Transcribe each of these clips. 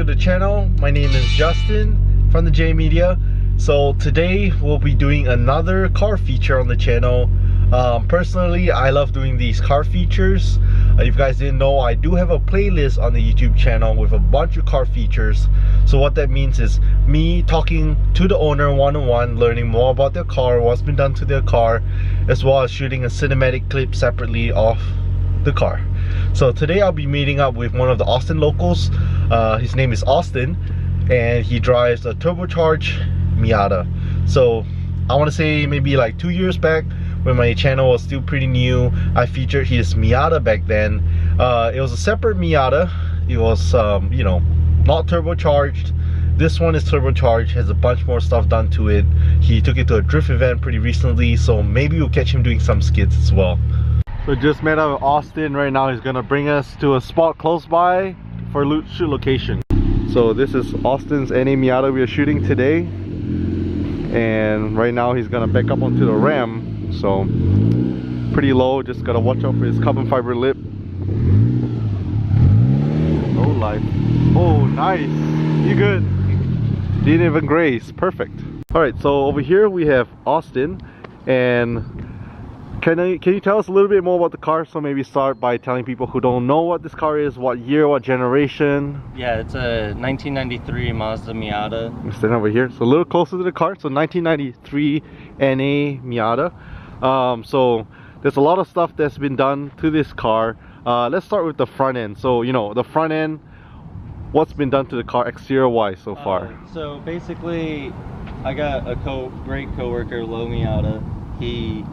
the channel. My name is Justin from the J Media. So today we'll be doing another car feature on the channel. Personally, I love doing these car features. If you guys didn't know, I do have a playlist on the YouTube channel with a bunch of car features. So what that means is me talking to the owner one-on-one, learning more about their car, what's been done to their car, as well as shooting a cinematic clip separately of the car. So today I'll be meeting up with one of the Austin locals. His name is Austin, and he drives a turbocharged Miata. So I want to say maybe like 2 years back, when my channel was still pretty new, I featured his Miata back then. It was a separate Miata. It was you know, not turbocharged. This one is turbocharged, has a bunch more stuff done to it. He took it to a drift event pretty recently, so maybe we'll catch him doing some skits as well. So just met up with Austin. Right now he's gonna bring us to a spot close by for a shoot location. So this is Austin's NA Miata we are shooting today, and right now he's gonna back up onto the ramp. So pretty low, just gotta watch out for his carbon fiber lip. No life. Oh, nice. You good? Didn't even graze. Perfect. Alright, so over here we have Austin, and can you tell us a little bit more about the car? So maybe start by telling people who don't know what this car is, what year, what generation. Yeah, it's a 1993 Mazda Miata. I'm standing over here, so a little closer to the car. So 1993 NA Miata. So there's a lot of stuff that's been done to this car. Let's start with the front end. So, you know, the front end, what's been done to the car exterior wise so far? So basically, I got a great coworker, Lo Miata. He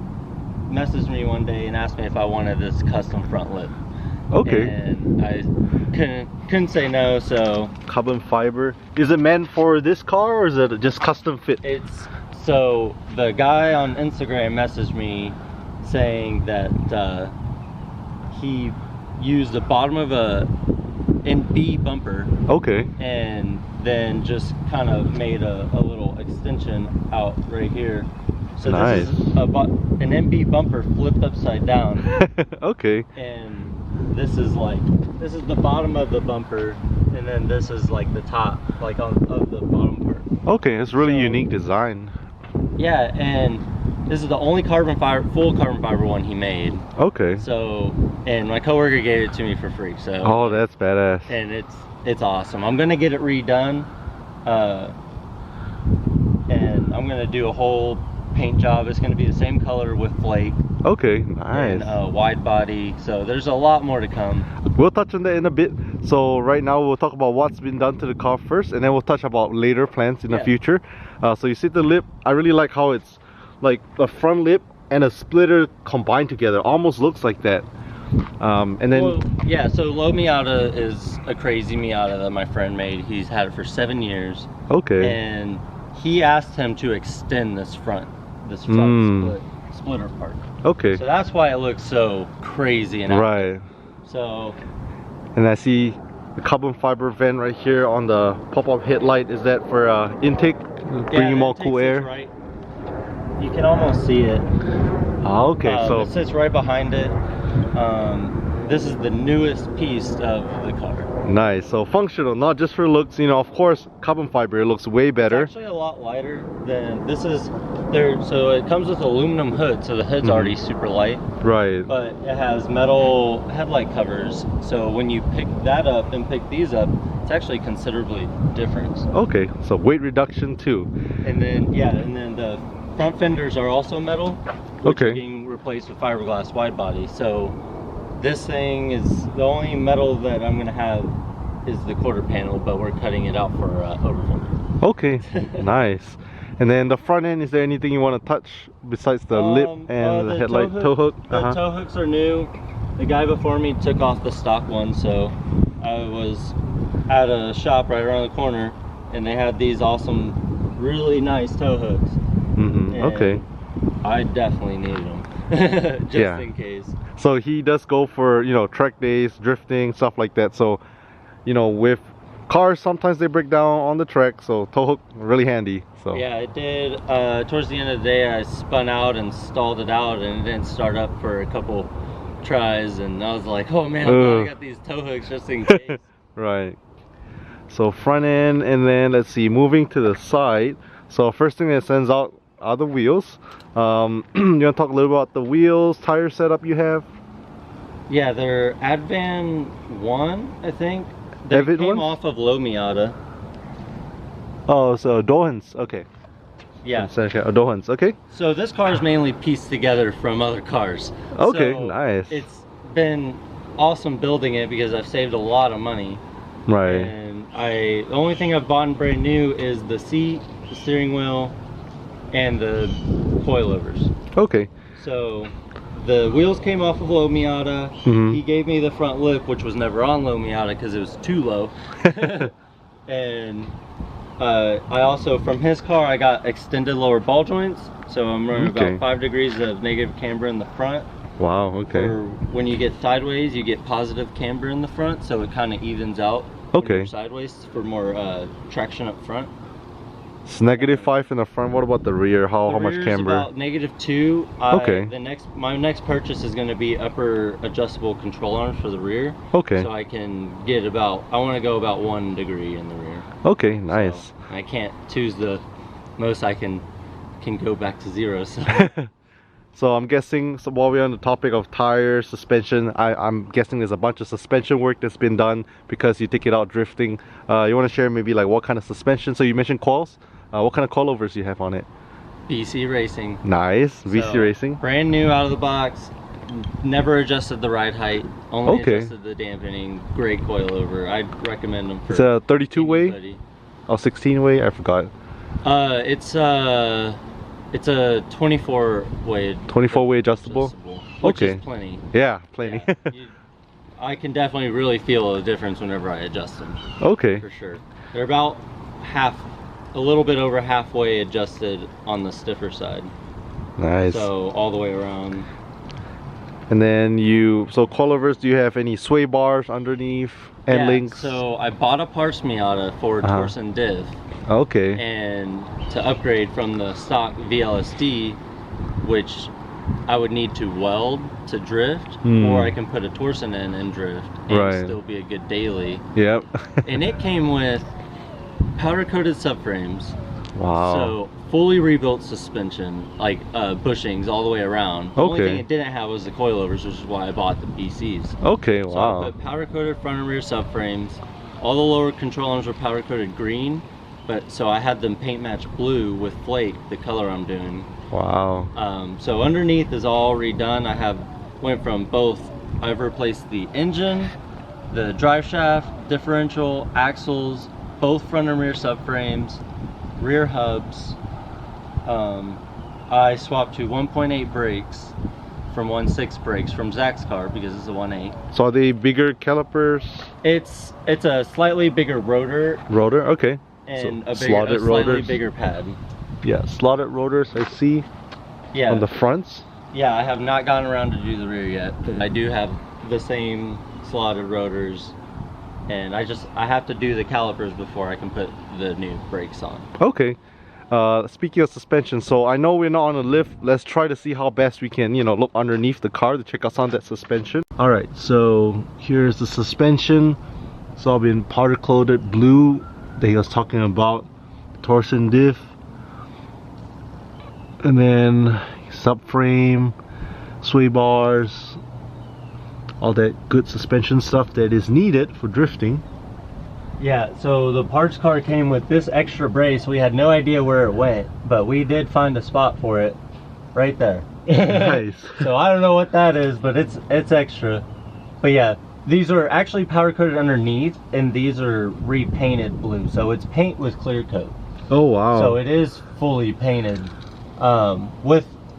messaged me one day and asked me if I wanted this custom front lip. Okay. And I couldn't say no. So carbon fiber. Is it meant for this car, or is it just custom fit? it's so the guy on Instagram messaged me saying that he used the bottom of a NB bumper. Okay. And then just kind of made a little extension out right here. So nice. This is an NB bumper flipped upside down. Okay. And this is the bottom of the bumper, and then this is like the top, like of the bottom part. Okay, it's really unique design. Yeah, and this is the only full carbon fiber one he made. Okay. So, and my coworker gave it to me for free. So. Oh, that's badass. And it's awesome. I'm gonna get it redone, and I'm gonna do a whole paint job. It's gonna be the same color with flake. Okay, nice. And wide body. So there's a lot more to come. We'll touch on that in a bit. So right now we'll talk about what's been done to the car first, and then we'll touch about later plans in the future. So you see the lip, I really like how it's like a front lip and a splitter combined together. Almost looks like that. And then yeah, so Lo Miata is a crazy Miata that my friend made. He's had it for 7 years. Okay. And he asked him to extend this front splitter part. Okay. So that's why it looks so crazy and right. So, and I see the carbon fiber vent right here on the pop-up headlight. Is that for intake, bringing more cool air? Right. You can almost see it. Ah, okay. So it sits right behind it. This is the newest piece of the car. Nice. So functional, not just for looks. You know, of course, carbon fiber, it looks way better. It's actually a lot lighter than this is. So it comes with aluminum hood, so the hood's already super light. Right. But it has metal headlight covers, so when you pick that up and pick these up, it's actually considerably different. Okay, so weight reduction too. And then the front fenders are also metal, which are being replaced with fiberglass wide body. So this thing is the only metal that I'm gonna have is the quarter panel, but we're cutting it out for overflow. Okay, nice. And then the front end, is there anything you want to touch besides the lip and the headlight tow hook? The tow hooks are new. The guy before me took off the stock one, so I was at a shop right around the corner, and they had these awesome, really nice tow hooks. Okay. I definitely needed them, just in case. So he does go for, you know, track days, drifting, stuff like that. So, you know, with cars, sometimes they break down on the track, so tow hook really handy. So yeah, it did. Towards the end of the day, I spun out and stalled it out, and it didn't start up for a couple tries, and I was like, oh man, I'm glad I got these tow hooks just in case. Right. So front end, and then let's see, moving to the side. So first thing that sends out are the wheels. You want to talk a little about the wheels, tire setup you have? Yeah, they're Advan 1, I think. They came off of low Miata. Oh, so Dohans, okay. Yeah. Dohans, okay. So this car is mainly pieced together from other cars. Okay, so nice. It's been awesome building it because I've saved a lot of money. Right. And the only thing I've bought brand new is the seat, the steering wheel, and the coilovers. Okay. So the wheels came off of low Miata. He gave me the front lip, which was never on low Miata because it was too low. And I also, from his car, I got extended lower ball joints. So I'm running about 5 degrees of negative camber in the front. Wow, okay. For when you get sideways, you get positive camber in the front, so it kind of evens out. Okay. When you're sideways for more traction up front. It's -5 in the front. What about the rear? How much camber? About -2. Okay. My next purchase is going to be upper adjustable control arms for the rear. Okay. So I can get about, I want to go about 1 degree in the rear. Okay, nice. So I can't choose the most I can go back to 0. So. So I'm guessing, so while we're on the topic of tires, suspension, I'm guessing there's a bunch of suspension work that's been done because you take it out drifting. You want to share maybe like what kind of suspension? So you mentioned coils. What kind of coilovers do you have on it? BC Racing. Nice, BC Racing. Brand new out of the box. Never adjusted the ride height. Only adjusted the dampening. Great coilover. I'd recommend them for. It's a 32 way? Oh, 16 way? I forgot. It's a 24 way. 24 way adjustable? Which is plenty. Yeah, plenty. Yeah, I can definitely really feel a difference whenever I adjust them. Okay. For sure. They're about a little bit over halfway adjusted on the stiffer side. Nice. So all the way around. And then so coilovers, do you have any sway bars underneath, end links? So I bought a parts Miata for torsion diff. Okay. And to upgrade from the stock VLSD, which I would need to weld to drift, or I can put a torsion in and drift and still be a good daily. Yep. And it came with powder coated subframes. Wow. So fully rebuilt suspension, like bushings all the way around. The only thing it didn't have was the coilovers, which is why I bought the BCs. Okay, so wow. I put powder coated front and rear subframes. All the lower control arms were powder coated green, but so I had them paint match blue with flake, the color I'm doing. Wow. So underneath is all redone. Went from both. I've replaced the engine, the drive shaft, differential, axles, both front and rear subframes, rear hubs. I swapped to 1.8 brakes from 1.6 brakes from Zach's car because it's a 1.8. So are they bigger calipers? It's a slightly bigger rotor. Rotor, okay. And so a slightly bigger pad. Yeah, slotted rotors I see. Yeah. On the fronts. Yeah, I have not gotten around to do the rear yet. I do have the same slotted rotors, and I have to do the calipers before I can put the new brakes on. Okay. Speaking of suspension, so I know we're not on a lift. Let's try to see how best we can, look underneath the car to check out some of that suspension. All right, so here's the suspension. It's all been powder coated blue that he was talking about. Torsion diff. And then subframe, sway bars, all that good suspension stuff that is needed for drifting. Yeah, so the parts car came with this extra brace. We had no idea where it went, but we did find a spot for it right there. Nice. So I don't know what that is, but it's extra. But yeah, these are actually powder coated underneath, and these are repainted blue. So it's paint with clear coat. Oh wow. So it is fully painted.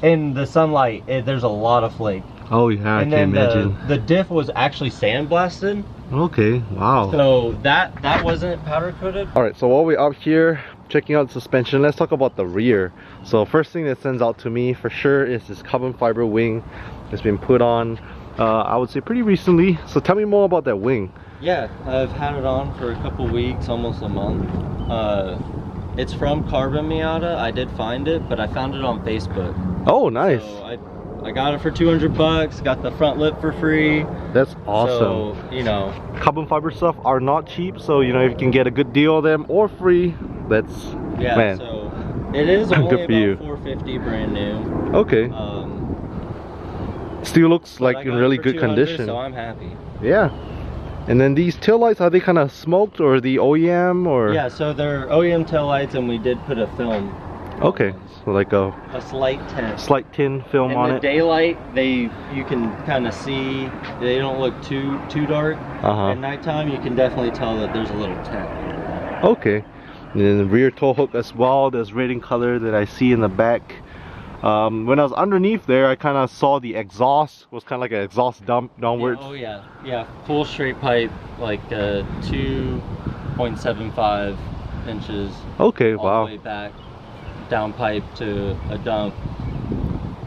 In the sunlight, there's a lot of flake. Oh yeah, I can imagine. The diff was actually sandblasted. Okay, wow. So that wasn't powder coated. All right, so while we're up here checking out the suspension, let's talk about the rear. So first thing that stands out to me for sure is this carbon fiber wing that's been put on, I would say pretty recently. So tell me more about that wing. Yeah, I've had it on for a couple weeks, almost a month. It's from Carbon Miata. I did find it, but I found it on Facebook. Oh, nice. So I got it for 200 bucks. Got the front lip for free. That's awesome. So, you know, carbon fiber stuff are not cheap, so you know, if you can get a good deal of them or free, that's man. So it is only good for about you. $450 brand new. Okay. Still looks like in really good condition. So I'm happy. Yeah. And then these taillights, are they kind of smoked or the OEM or? Yeah, so they're OEM taillights, and we did put a film. Okay, so like a slight tint. Slight tin film on it. In the daylight, you can kind of see. They don't look too dark. At nighttime, you can definitely tell that there's a little tint. Okay. And then the rear tow hook as well. There's red in color that I see in the back. When I was underneath there, I kind of saw the exhaust was kind of like an exhaust dump downwards. Yeah, oh yeah, full straight pipe, like 2.75 inches. Okay, all wow. the way back, down pipe to a dump.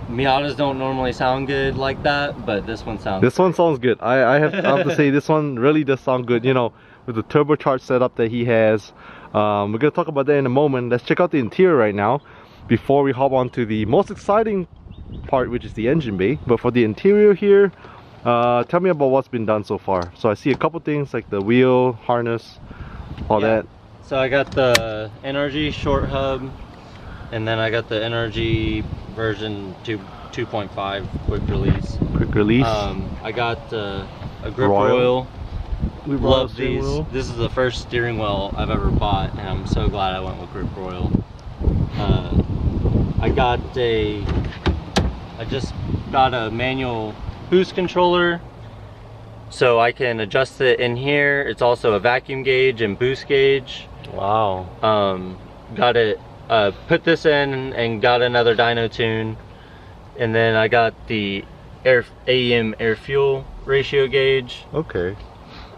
Miatas don't normally sound good like that, but this one sounds. This one sounds good. I have to say this one really does sound good. You know, with the turbocharged setup that he has. We're gonna talk about that in a moment. Let's check out the interior right now before we hop on to the most exciting part, which is the engine bay. But for the interior here, tell me about what's been done so far. So I see a couple things like the wheel harness, all that. So I got the NRG short hub, and then I got the NRG version 2.5 quick release. Quick release. I got a grip oil. We love these. This is the first steering wheel I've ever bought, and I'm so glad I went with grip oil. I just got a manual boost controller, so I can adjust it in here. It's also a vacuum gauge and boost gauge. Wow. Got it. Put this in and got another dyno tune, and then I got the AEM air fuel ratio gauge. Okay.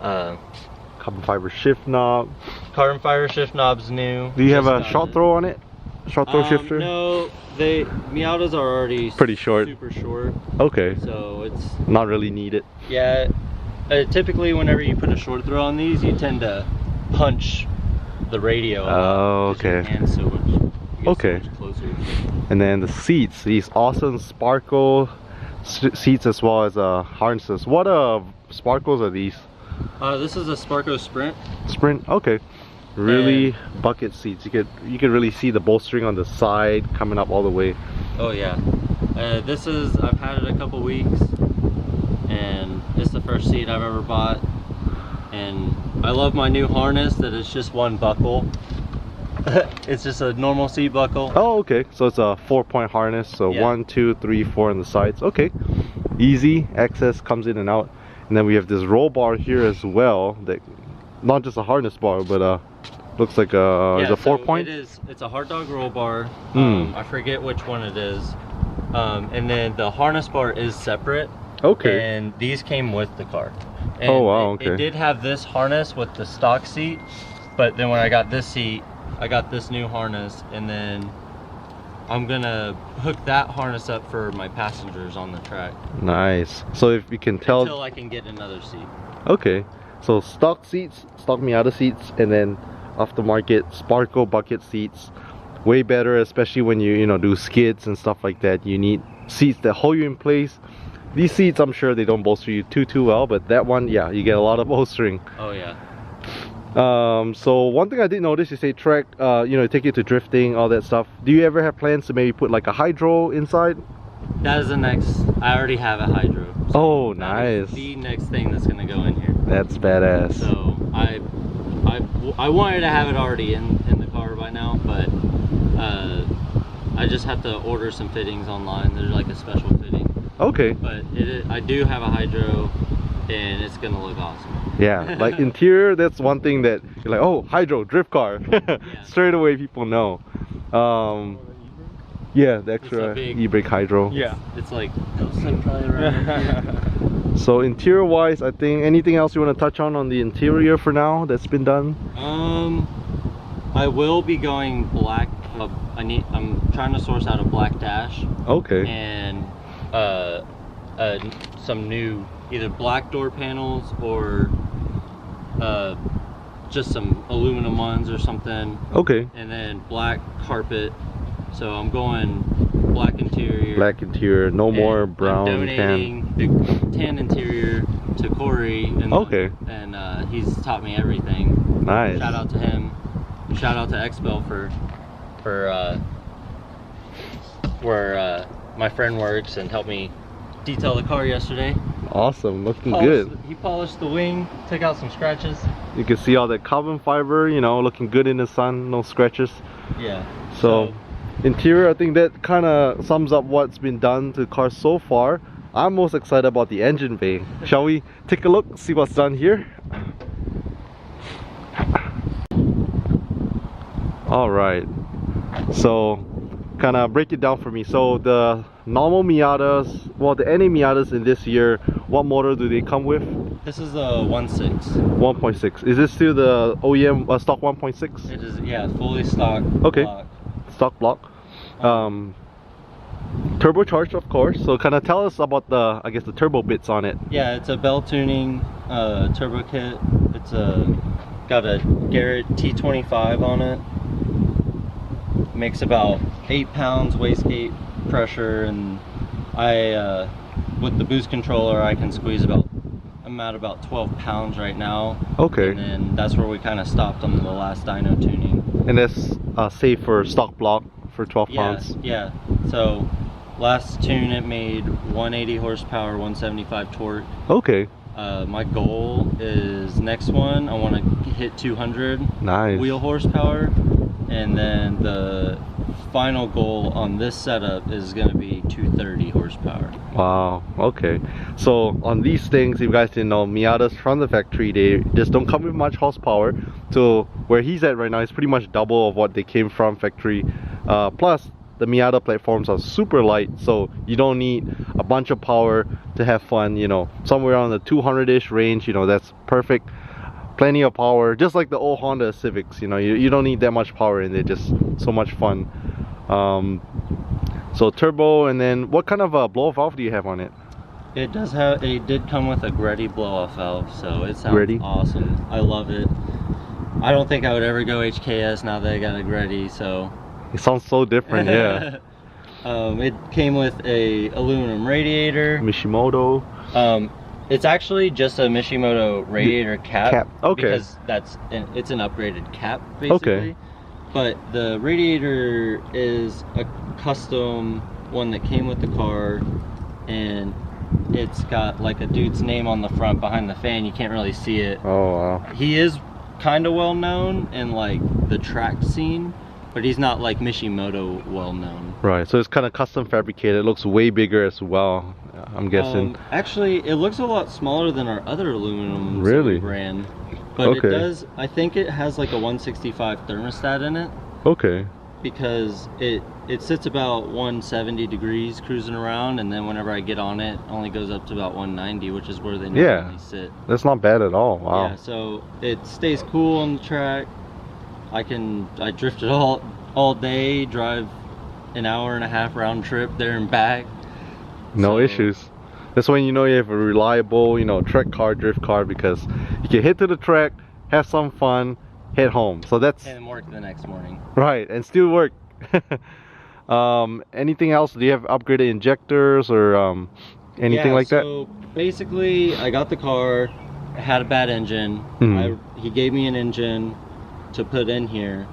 Carbon fiber shift knob. Carbon fiber shift knob's new. Do you have a short throw on it? Short throw shifter? No, Miatas are already pretty short. Super short. Okay. So it's not really needed. Yeah. Typically, whenever you put a short throw on these, you tend to punch the radio. Oh, okay. So much, okay. So much closer. And then the seats, these awesome sparkle seats as well as harnesses. What sparkles are these? This is a Sparko Sprint. Sprint, okay. Really bucket seats. You could really see the bolstering on the side coming up all the way. Oh yeah. I've had it a couple weeks, and it's the first seat I've ever bought. And I love my new harness that it's just one buckle. It's just a normal seat buckle. Oh, okay. So it's a 4-point harness. So 1, 2, 3, 4 on the sides. Okay. Easy access, comes in and out. And then we have this roll bar here as well. That not just a harness bar, but looks like a 4-point. It's a hard dog roll bar. I forget which one it is. And then the harness bar is separate. Okay. And these came with the car. And oh wow. Okay. It did have this harness with the stock seat, but then when I got this seat, I got this new harness, and then I'm gonna hook that harness up for my passengers on the track. Nice. So if you can tell, until I can get another seat. Okay. So stock seats, stock Miata seats, and then aftermarket Sparko bucket seats. Way better, especially when you do skids and stuff like that. You need seats that hold you in place. These seats, I'm sure they don't bolster you too well, but that one, yeah, you get a lot of bolstering. Oh yeah. So one thing I did notice, you say track, take you to drifting, all that stuff. Do you ever have plans to maybe put like a hydro inside? That is the next. I already have a hydro. So oh, nice. The next thing that's gonna go in here. That's badass. So I wanted to have it already in the car by now, but I just have to order some fittings online. There's like a special fitting. Okay. But I do have a hydro, and it's gonna look awesome. Yeah, like interior, that's one thing that you're like, oh, hydro, drift car. Yeah. Straight away people know. Yeah, the extra e-brake hydro. Yeah. It's like, probably around. So interior wise, I think anything else you want to touch on the interior for now that's been done? I will be going black. I'm trying to source out a black dash. Okay. And some new either black door panels or just some aluminum ones or something. Okay. And then black carpet. So I'm going black interior. Black interior, no more brown I'm donating the tan interior to Corey. And, okay. And he's taught me everything. Nice. Shout out to him. Shout out to Expel for where my friend works and helped me detail the car yesterday. Awesome, looking good. He polished the wing, took out some scratches. You can see all that carbon fiber, you know, looking good in the sun, no scratches. Yeah. So interior, I think that kind of sums up what's been done to the car so far. I'm most excited about the engine bay. Shall we take a look, see what's done here? All right, so kind of break it down for me. So the normal Miatas, well, the NA Miatas in this year, what motor do they come with? This is a 1.6. 1.6. Is this still the OEM stock 1.6? It is, yeah, fully stock. Okay. Block. Stock block. Turbocharged, of course. So kind of tell us about the, I guess, the turbo bits on it. Yeah, it's a bell tuning turbo kit. It's got a Garrett T25 on it. Makes about 8 pounds wastegate pressure, and I with the boost controller I can squeeze I'm at about 12 pounds right now. Okay. And then that's where we kind of stopped on the last dyno tuning. And that's safe for stock block for 12 pounds. Yeah. So last tune it made 180 horsepower, 175 torque. Okay. My goal is next one I want to hit 200 nice wheel horsepower, and then the final goal on this setup is going to be 230 horsepower. Wow, okay. So on these things, if you guys didn't know, Miatas from the factory, they just don't come with much horsepower. So where he's at right now is pretty much double of what they came from factory. Plus the Miata platforms are super light, so you don't need a bunch of power to have fun. You know, somewhere around the 200-ish range, you know, that's perfect. Plenty of power, just like the old Honda Civics. You know, you don't need that much power, and they're just so much fun. So turbo, and then what kind of a blow-off valve do you have on it? It did come with a Greddy blow-off valve, so it sounds Greddy? awesome. I love it. I don't think I would ever go HKS now that I got a Greddy, so it sounds so different. Yeah. It came with a aluminum radiator. Mishimoto. It's actually just a Mishimoto radiator cap. Okay. Because it's an upgraded cap, basically. Okay. But the radiator is a custom one that came with the car, and it's got like a dude's name on the front behind the fan. You can't really see it. Oh wow. He is kind of well known in like the track scene, but he's not like Mishimoto well known. Right, so it's kind of custom fabricated. It looks way bigger as well, I'm guessing. Actually, it looks a lot smaller than our other aluminum really brand, but it does. I think it has like a 165 thermostat in it. Okay. Because it sits about 170 degrees cruising around, and then whenever I get on it only goes up to about 190, which is where they normally sit. That's not bad at all. Wow. Yeah, so it stays cool on the track. I drift it all day, drive an hour and a half round trip there and back. No issues. That's when you know you have a reliable, you know, track car, drift car, because you can hit to the track, have some fun, head home. So that's and work the next morning. Right, and still work. Anything else? Do you have upgraded injectors or anything like that? So basically, I got the car. It had a bad engine. He gave me an engine to put in here.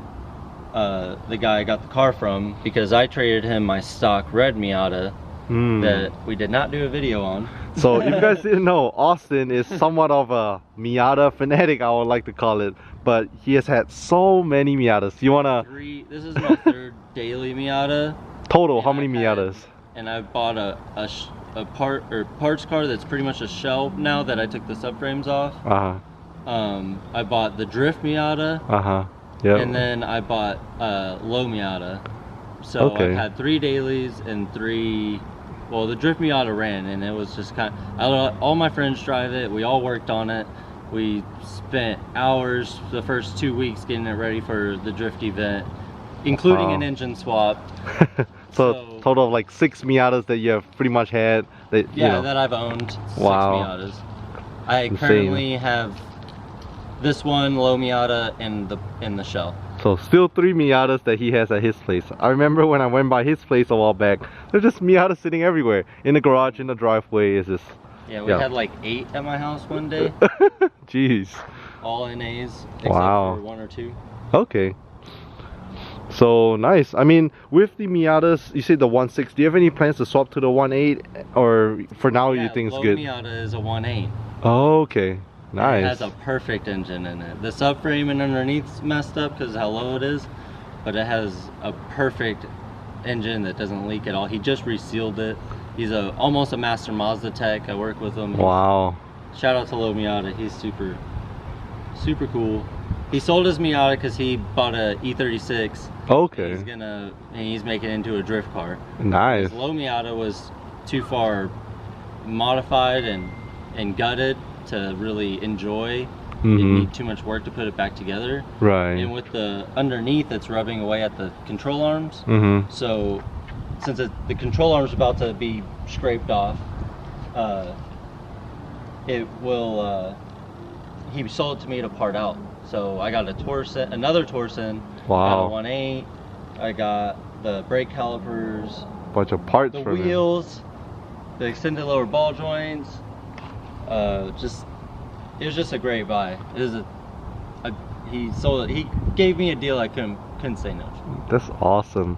The guy I got the car from, because I traded him my stock red Miata that we did not do a video on. So if you guys didn't know, Austin is somewhat of a Miata fanatic, I would like to call it, but he has had so many Miatas. You wanna? This is my third daily Miata. Total, how many Miatas? And I bought a parts car that's pretty much a shell now that I took the subframes off. I bought the drift Miata. Yeah. And then I bought low Miata. So I've had 3 dailies and 3. Well, the drift Miata ran, and it was just all my friends drive it. We all worked on it. We spent hours the first 2 weeks getting it ready for the drift event, including an engine swap. so total of like 6 Miatas that you have pretty much had. That that I've owned. 6 Miatas. I currently have this one, low Miata, and the shell. So still 3 Miatas that he has at his place. I remember when I went by his place a while back, there's just Miatas sitting everywhere. In the garage, in the driveway, is just... Yeah, we had like 8 at my house one day. Jeez. All NAs, except wow. for 1 or 2. Okay. So nice. I mean, with the Miatas, you say the 1.6, do you have any plans to swap to the 1.8? Or for now you think it's good? Miata is a 1.8. Oh, okay. Nice. It has a perfect engine in it. The subframe and underneath's messed up because of how low it is, but it has a perfect engine that doesn't leak at all. He just resealed it. He's almost a master Mazda tech. I work with him. Wow. Shout out to Low Miata. He's super cool. He sold his Miata because he bought a E36. Okay. He's making it into a drift car. Nice. His Low Miata was too far modified and gutted to really enjoy. It need too much work to put it back together. Right. And with the underneath, it's rubbing away at the control arms. So since the control arm's about to be scraped off, it will. He sold it to me to part out. So I got another Torsen. Wow. Got a 1.8. I got the brake calipers. Bunch of parts. The from wheels, the extended lower ball joints. It was just a great buy. It was he sold it. He gave me a deal I couldn't say no to. That's awesome.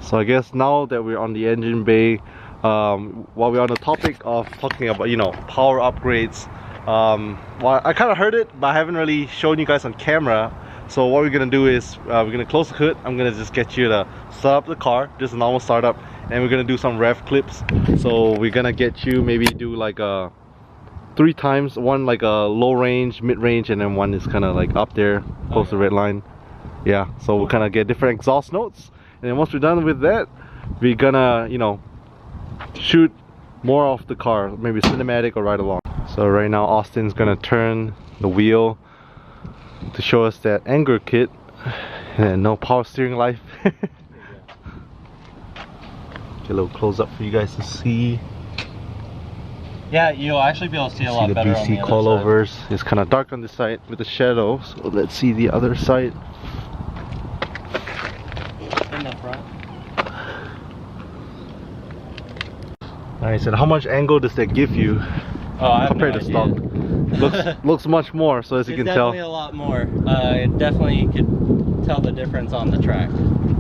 So I guess now that we're on the engine bay, while we're on the topic of talking about, you know, power upgrades, well, I kind of heard it, but I haven't really shown you guys on camera. So what we're gonna do is we're gonna close the hood. I'm gonna just get you to start up the car, just a normal startup, and we're gonna do some rev clips. So we're gonna get you maybe do like a 3 times, one like a low range, mid range, and then one is kind of like up there close to red line. Yeah, so we'll kind of get different exhaust notes, and then once we're done with that, we're gonna, you know, shoot more off the car, maybe cinematic or ride along. So right now Austin's gonna turn the wheel to show us that anger kit and no power steering life. Get a little close up for you guys to see. Yeah, you'll actually be able to see a lot better on the BC other coilovers. side. It's kind of dark on this side with the shadow, so let's see the other side. In the front. Nice. And how much angle does that give you compared to stock? Looks much more. So as you can tell, definitely a lot more. It definitely could tell the difference on the track.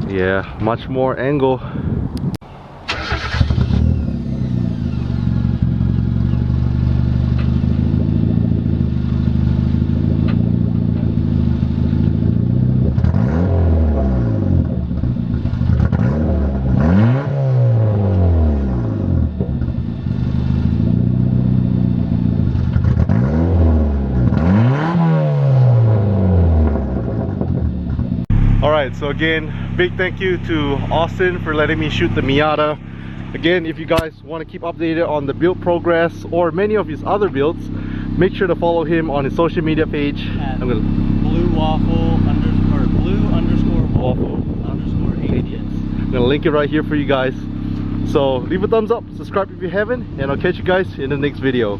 Yeah, much more angle. Alright, so again, big thank you to Austin for letting me shoot the Miata. Again, if you guys want to keep updated on the build progress or many of his other builds, make sure to follow him on his social media page. I'm gonna blue underscore waffle underscore idiots. I'm gonna link it right here for you guys. So leave a thumbs up, subscribe if you haven't, and I'll catch you guys in the next video.